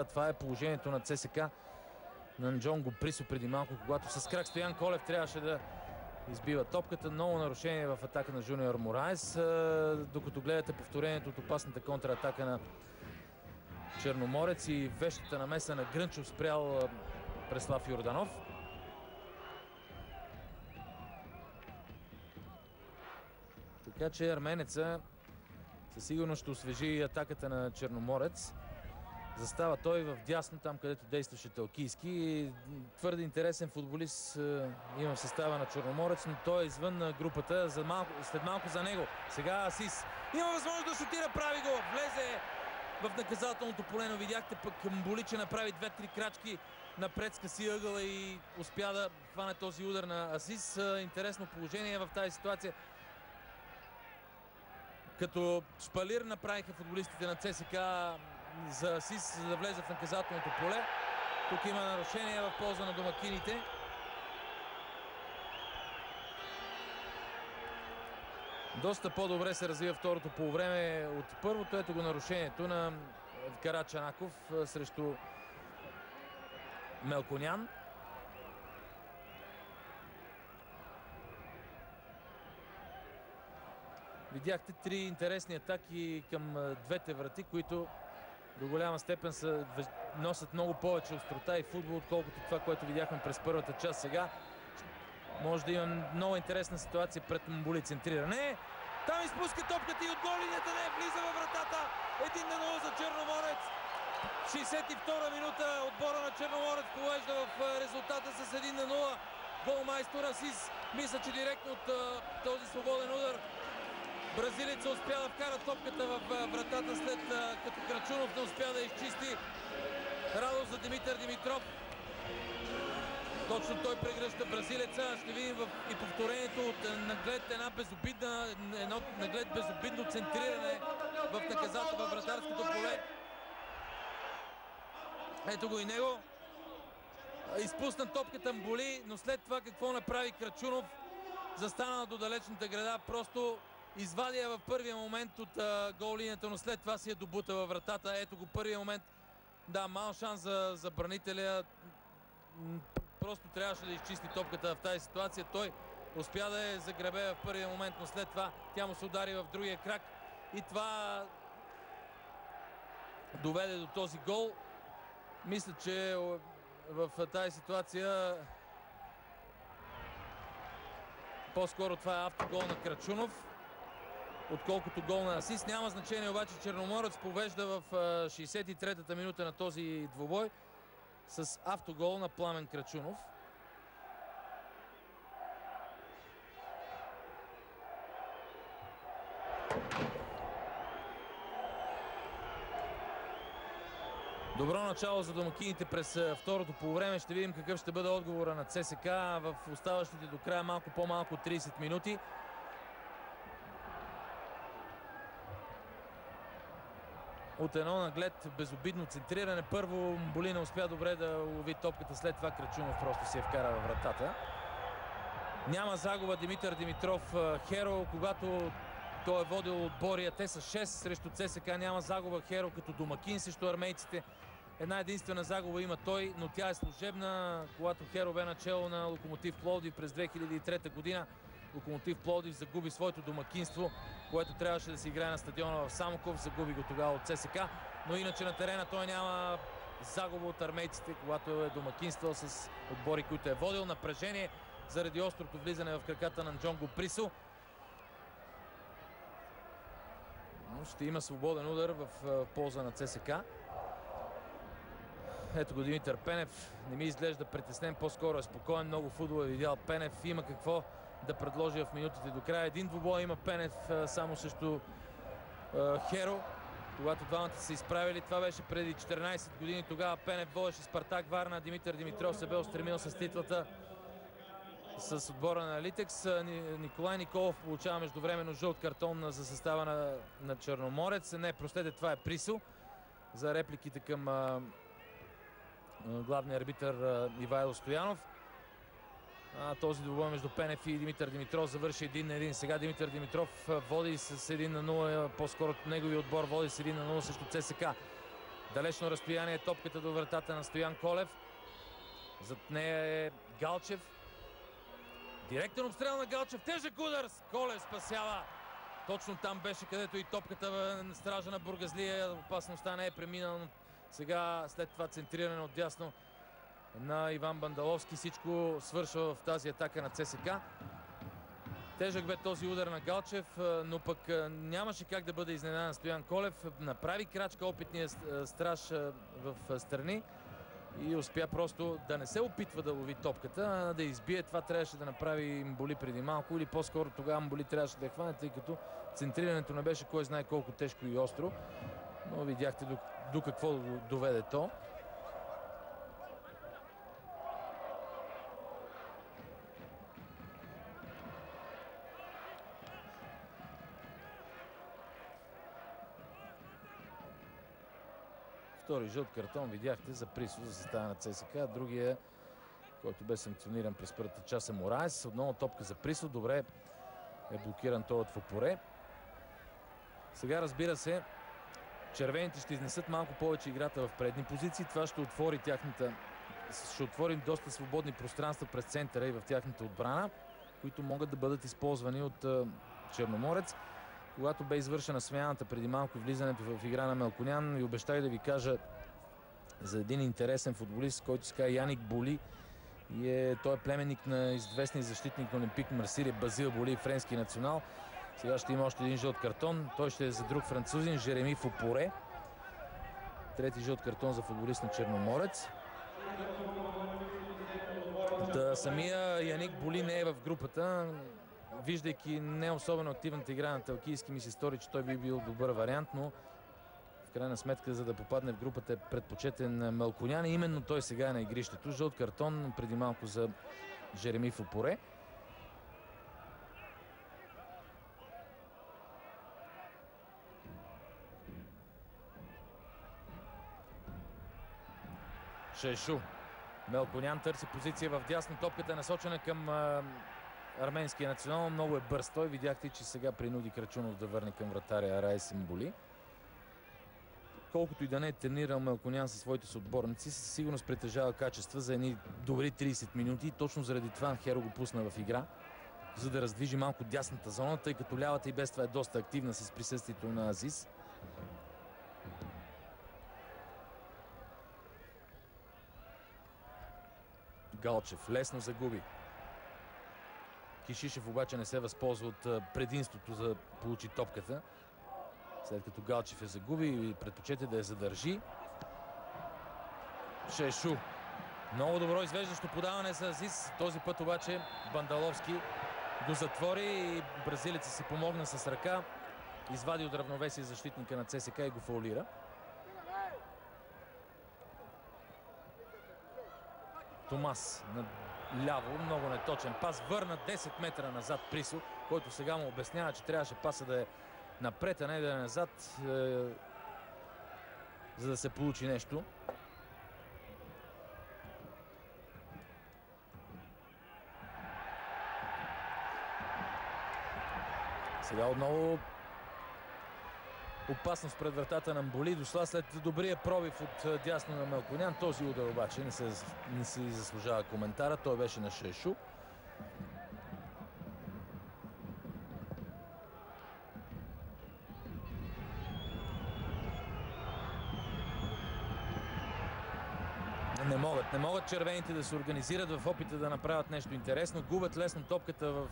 Това е положението на ЦСК на Нджонго Присо преди малко, когато с крак Стоян Колев трябваше да избива топката. Много нарушение в атака на Жуниор Мораес. Докато гледате повторението от опасната контратака на Черноморец и вещата намеса на Грънчов спрял Преслав Йорданов. Така че арменеца със сигурност ще освежи атаката на Черноморец. Застава той в дясно, там където действаше Талкийски. Твърде интересен футболист има в състава на Черноморец, но той е извън групата. След малко за него. Сега Асис има възможност да шутира, прави го. Влезе в наказателното поле, но видяхте пък Мболиче направи 2-3 крачки напред, скъси ъгъла и успя да хване този удар на Асис. Интересно положение в тази ситуация. Като шпалир направиха футболистите на ЦСК за Асис, за да влезе в наказателното поле. Тук има нарушение в полза на домакините. Доста по-добре се развива второто полувреме от първото. Ето го нарушението на Карачанаков срещу Мелконян. Видяхте три интересни атаки към двете врати, които до голяма степен носят много повече острота и футбол, отколкото това, което видяхме през първата част. Сега може да има много интересна ситуация пред Мболи. Центриране. Там изпуска топката и от гол линията не влиза във вратата. 1-0 за Черноморец. 62-а минута отбора на Черноморец повежда в резултата с 1-0. Голмайстор Асис, мисля, че директно от този свободен удар бразилеца успя да вкара топката в вратата, след като Крачунов не успя да изчисти. Радост за Димитър Димитров. Точно той прегръща бразилеца. Ще видим и повторението от наглед едно наглед безобидно центриране в наказателно във вратарското поле. Ето го и него. Изпусна топката Мболи, но след това какво направи Крачунов? Застана до далечната града, просто извади я в първия момент от гол линията, но след това си я добута във вратата. Ето го първия момент. Да, мал шанс за бранителя. Просто трябваше да изчисти топката в тази ситуация. Той успя да я загребе в първия момент, но след това тя му се удари в другия крак. И това доведе до този гол. Мисля, че в тази ситуация по-скоро това е автогол на Крачунов, отколкото гол на Асис. Няма значение обаче, Черноморец повежда в 63-та минута на този двубой с автогол на Пламен Крачунов. Добро начало за домакините през второто полувреме. Ще видим какъв ще бъде отговора на ЦСК в оставащите до края малко по-малко от 30 минути. От едно наглед безобидно центриране. Първо Мболи не успя добре да лови топката, след това Крачунов просто си я вкара във вратата. Няма загуба Димитър Димитров Херо, когато той е водил отбория. Те са 6 срещу ЦСК. Няма загуба Херо като домакин срещу армейците. Една единствена загуба има той, но тя е служебна, когато Херо бе начело на Локомотив Пловдив през 2003 година. Локомотив Пловдив загуби своето домакинство, което трябваше да се играе на стадиона в Самоков. Загуби го тогава от ЦСК, но иначе на терена той няма загуба от армейците, когато е домакинствал с отбори, които е водил. Напрежение заради острото влизане в краката на Нджонго Присо. Но ще има свободен удар в полза на ЦСК. Ето го Димитър Пенев. Не ми изглежда притеснен, по-скоро е спокоен. Много футбол е видял Пенев. Има какво да предложи в минутите до края. Един двубой има Пенев само срещу Херо, когато двамата се изправили. Това беше преди 14 години. Тогава Пенев водеше Спартак Варна. Димитър Димитров се бе устремил с титлата с отбора на Литекс. Николай Николов получава междувременно жълт картон за състава на Черноморец. Не, простете, това е Присо за репликите към главния арбитър Ивайло Стоянов. Този двубой между Пенев и Димитър Димитров завърши 1-1. Сега Димитър Димитров води с 1-0, по-скоро неговия отбор води с 1-0 срещу ЦСК. далечно разстояние топката до вратата на Стоян Колев. Зад нея е Галчев. Директен обстрел на Галчев. Тежък удар. Колев спасява. Точно там беше, където и топката на стража на Бургазлия. Опасността не е преминала. Сега след това центриране отдясно на Иван Бандаловски. Всичко свършва в тази атака на ЦСКА. Тежък бе този удар на Галчев, но пък нямаше как да бъде изненадан Стоян Колев. Направи крачка опитния страж в страни и успя просто да не се опитва да лови топката, а да избие. Това трябваше да направи Мболи преди малко, или по-скоро тогава Мболи трябваше да я хване, тъй като центрирането не беше кой знае колко тежко и остро. Но видяхте до какво доведе то. Втори жълт картон видяхте за присъда за състава на ЦСКА. Другия, който бе санкциониран през първата част, е Мораес. Отново топка за присъд. Добре е блокиран той от Фопоре. Сега, разбира се, червените ще изнесат малко повече играта в предни позиции. Това ще отвори ще отвори доста свободни пространства през центъра и в тяхната отбрана, които могат да бъдат използвани от Черноморец. Когато бе извършена смяната преди малко, влизането в игра на Мелконян, ви обещах да ви кажа за един интересен футболист, който се казва Яник Боли. Той е племенник на известния защитник на Олимпик Марсилия Базил Боли, френски национал. Сега ще има още един жълт картон. Той ще е за друг французин, Жереми Фопоре. Трети жълт картон за футболист на Черноморец. Самия Яник Боли не е в групата. Виждайки не особено активната игра на Талкийски, ми се стори, че той би бил добър вариант, но в крайна сметка, за да попадне в групата, е предпочетен Мелконян. Именно той сега е на игрището. Жълт картон преди малко за Жереми Фопоре. Шешу. Мелконян търси позиция в дясно. Топката е насочена към арменския национал. Много е бърз той. Видяхте, че сега принуди Крачунов да върне към вратаря Раис Мболи. Колкото и да не е тренирал Мелконян със своите съотборници, със сигурност притежава качества за едни добри 30 минути. Точно заради това Херо го пусна в игра, за да раздвижи малко дясната зона, тъй като лявата и без това е доста активна с присъствието на Азис. Галчев лесно загуби. Кишишев обаче не се възползва от предимството за да получи топката. След като Галчев я загуби и предпочете да я задържи. Шешу. Много добро извеждащо подаване за Азис. Този път обаче Бандаловски го затвори и бразилецът си помогна с ръка. Извади от равновесие защитника на ЦСКА и го фаулира. Томас на ляво, много неточен пас. Върна 10 метра назад Присо, който сега му обяснява, че трябваше паса да е напред, а не да е назад, за да се получи нещо. Сега отново опасност пред вратата на Мболи. Дошла след добрия пробив от дясно на Мелконян. Този удар обаче не се заслужава коментара. Той беше на Шешу. Не могат червените да се организират в опита да направят нещо интересно. Губят лесно топката в